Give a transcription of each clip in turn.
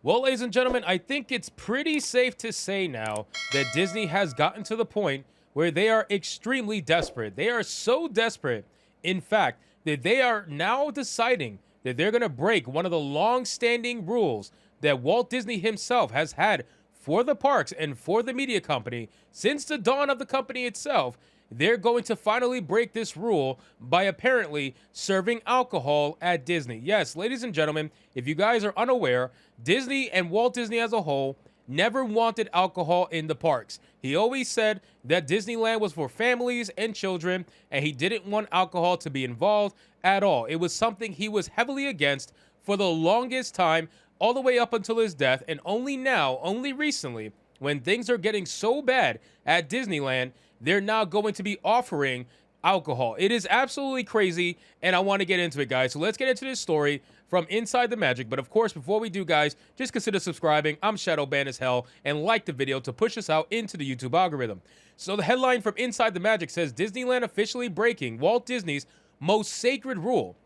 Well, ladies and gentlemen, I think it's pretty safe to say now that Disney has gotten to the point where they are extremely desperate. They are so desperate, in fact, that they are now deciding that they're going to break one of the long-standing rules that Walt Disney himself has had for the parks and for the media company since the dawn of the company itself. They're going to finally break this rule by apparently serving alcohol at Disney. Yes, ladies and gentlemen, if you guys are unaware, Disney and Walt Disney as a whole never wanted alcohol in the parks. He always said that Disneyland was for families and children, and he didn't want alcohol to be involved at all. It was something he was heavily against for the longest time, all the way up until his death, and only now, only recently, when things are getting so bad at Disneyland, they're now going to be offering alcohol. It is absolutely crazy, and I want to get into it, guys. So let's get into this story from Inside the Magic. But of course, before we do, guys, just consider subscribing. I'm Shadowban as hell, and like the video to push us out into the YouTube algorithm. So the headline from Inside the Magic says, Disneyland officially breaking Walt Disney's most sacred rule.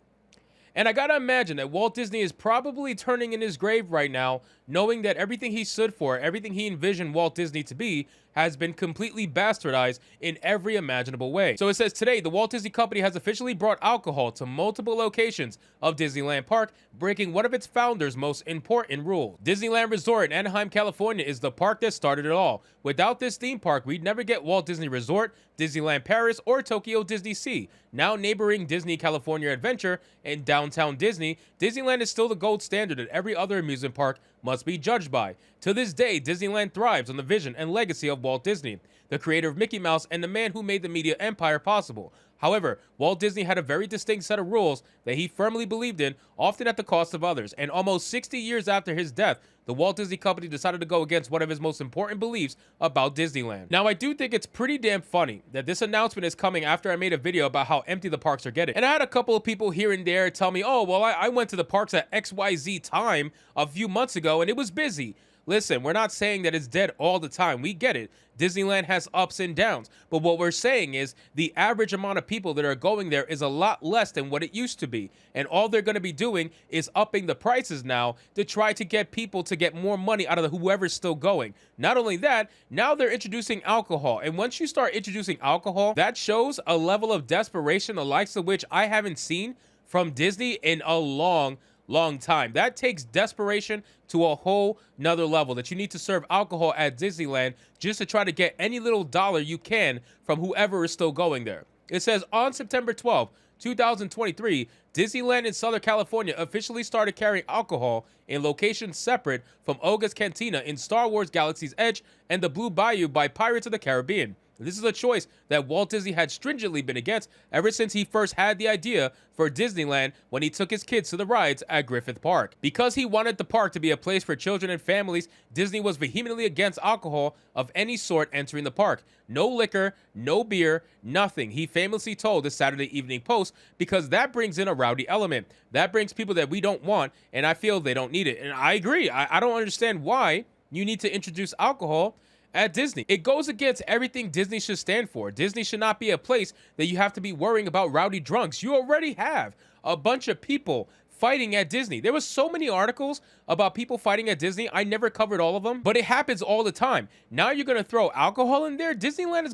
And I gotta imagine that Walt Disney is probably turning in his grave right now, knowing that everything he stood for, everything he envisioned Walt Disney to be, has been completely bastardized in every imaginable way. So it says, today, the Walt Disney Company has officially brought alcohol to multiple locations of Disneyland Park, breaking one of its founders' most important rules. Disneyland Resort in Anaheim, California is the park that started it all. Without this theme park, we'd never get Walt Disney Resort, Disneyland Paris, or Tokyo Disney Sea. Now neighboring Disney California Adventure and downtown Disney, Disneyland is still the gold standard that every other amusement park must be judged by. To this day, Disneyland thrives on the vision and legacy of Walt Disney, the creator of Mickey Mouse and the man who made the media empire possible. However, Walt Disney had a very distinct set of rules that he firmly believed in, often at the cost of others. And almost 60 years after his death, the Walt Disney Company decided to go against one of his most important beliefs about Disneyland. Now, I do think it's pretty damn funny that this announcement is coming after I made a video about how empty the parks are getting. And I had a couple of people here and there tell me, oh, well, I went to the parks at XYZ time a few months ago and it was busy. Listen, we're not saying that it's dead all the time. We get it. Disneyland has ups and downs. But what we're saying is the average amount of people that are going there is a lot less than what it used to be. And all they're going to be doing is upping the prices now to try to get people to get more money out of whoever's still going. Not only that, now they're introducing alcohol. And once you start introducing alcohol, that shows a level of desperation, the likes of which I haven't seen from Disney in a long time. That takes desperation to a whole nother level, that you need to serve alcohol at Disneyland just to try to get any little dollar you can from whoever is still going there. It says on September 12th, 2023, Disneyland in Southern California officially started carrying alcohol in locations separate from Oga's Cantina in Star Wars Galaxy's Edge and the Blue Bayou by Pirates of the Caribbean. This is a choice that Walt Disney had stringently been against ever since he first had the idea for Disneyland when he took his kids to the rides at Griffith Park. Because he wanted the park to be a place for children and families, Disney was vehemently against alcohol of any sort entering the park. No liquor, no beer, nothing, he famously told the Saturday Evening Post, because that brings in a rowdy element. That brings people that we don't want, and I feel they don't need it. And I agree. I don't understand why you need to introduce alcohol at Disney. It goes against everything Disney should stand for. Disney should not be a place that you have to be worrying about rowdy drunks. You already have a bunch of people fighting at Disney. There was so many articles about people fighting at Disney. I never covered all of them, but it happens all the time. Now you're gonna throw alcohol in there. Disneyland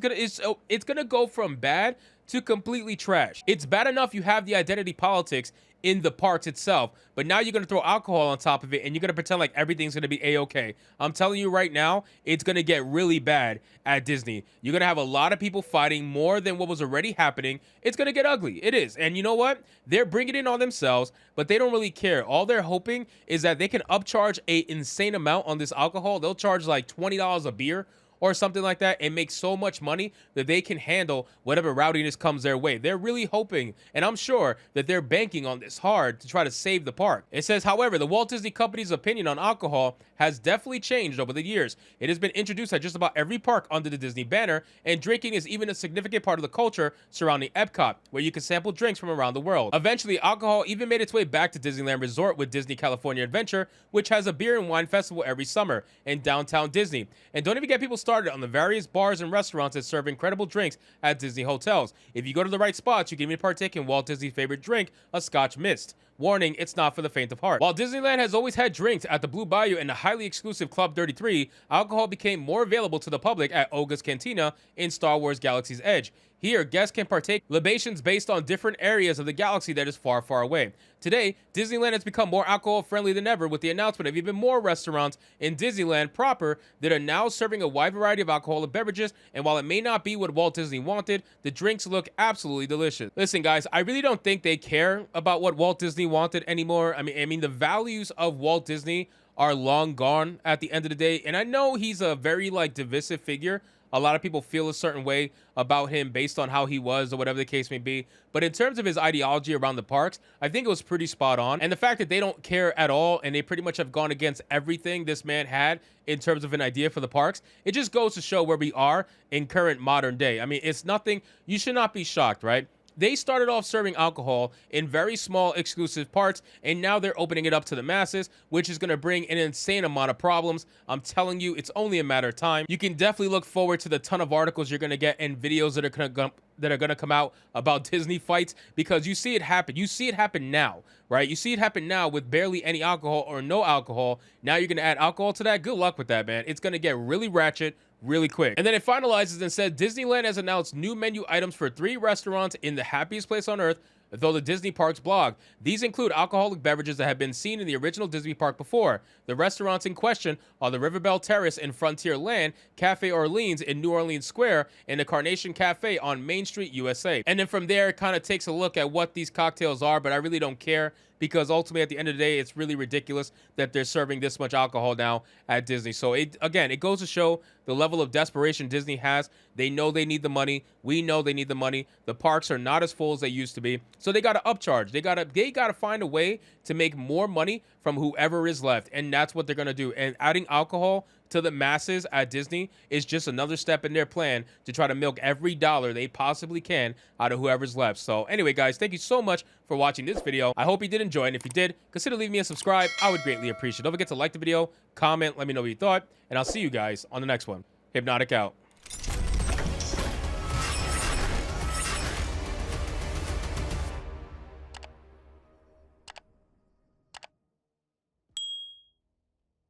is gonna go from bad to completely trash. It's bad enough you have the identity politics in the parks itself, but now you're going to throw alcohol on top of it and you're going to pretend like everything's going to be a-okay. I'm telling you right now, it's going to get really bad at Disney. You're going to have a lot of people fighting more than what was already happening. It's going to get ugly. It is. And you know what? They're bringing it on themselves, but they don't really care. All they're hoping is that they can upcharge an insane amount on this alcohol. They'll charge like $20 a beer or something like that and make so much money that they can handle whatever rowdiness comes their way. They're really hoping, and I'm sure that they're banking on this hard to try to save the park. It says, however, the Walt Disney Company's opinion on alcohol has definitely changed over the years. It has been introduced at just about every park under the Disney banner, and drinking is even a significant part of the culture surrounding Epcot, where you can sample drinks from around the world. Eventually, alcohol even made its way back to Disneyland Resort with Disney California Adventure, which has a beer and wine festival every summer in downtown Disney. And don't even get people started on the various bars and restaurants that serve incredible drinks at Disney hotels. If you go to the right spots, you can even partake in Walt Disney's favorite drink, a Scotch Mist. Warning, it's not for the faint of heart. While Disneyland has always had drinks at the Blue Bayou and the highly exclusive Club 33, alcohol became more available to the public at Oga's Cantina in Star Wars Galaxy's Edge. Here, guests can partake libations based on different areas of the galaxy that is far, far away. Today, Disneyland has become more alcohol-friendly than ever with the announcement of even more restaurants in Disneyland proper that are now serving a wide variety of alcoholic beverages, and while it may not be what Walt Disney wanted, the drinks look absolutely delicious. Listen, guys, I really don't think they care about what Walt Disney wanted anymore. I mean, the values of Walt Disney are long gone at the end of the day, and I know he's a very, divisive figure. A lot of people feel a certain way about him based on how he was or whatever the case may be. But in terms of his ideology around the parks, I think it was pretty spot on. And the fact that they don't care at all and they pretty much have gone against everything this man had in terms of an idea for the parks, it just goes to show where we are in current modern day. I mean, it's nothing, you should not be shocked, right? They started off serving alcohol in very small exclusive parts, and now they're opening it up to the masses, which is going to bring an insane amount of problems. I'm telling you, it's only a matter of time. You can definitely look forward to the ton of articles you're going to get and videos that are going to come out about Disney fights, because you see it happen. You see it happen now, right? You see it happen now with barely any alcohol or no alcohol. Now you're going to add alcohol to that. Good luck with that, man. It's going to get really ratchet really quick. And then it finalizes and said Disneyland has announced new menu items for 3 restaurants in the happiest place on earth, though the Disney Parks blog. These include alcoholic beverages that have been seen in the original Disney Park before. The restaurants in question are the Riverbell Terrace in Frontierland, Cafe Orleans in New Orleans Square, and the Carnation Cafe on Main Street, USA. And then from there, it kind of takes a look at what these cocktails are, but I really don't care, because ultimately at the end of the day, it's really ridiculous that they're serving this much alcohol now at Disney. So again, it goes to show the level of desperation Disney has. They know they need the money. We know they need the money. The parks are not as full as they used to be. So they got to upcharge. They got to find a way to make more money from whoever is left. And that's what they're going to do. And adding alcohol to the masses at Disney is just another step in their plan to try to milk every dollar they possibly can out of whoever's left. So anyway, guys, thank you so much for watching this video. I hope you did enjoy, and if you did, consider leaving me a subscribe. I would greatly appreciate it. Don't forget to like the video, comment, let me know what you thought, and I'll see you guys on the next one. Hypnotic out.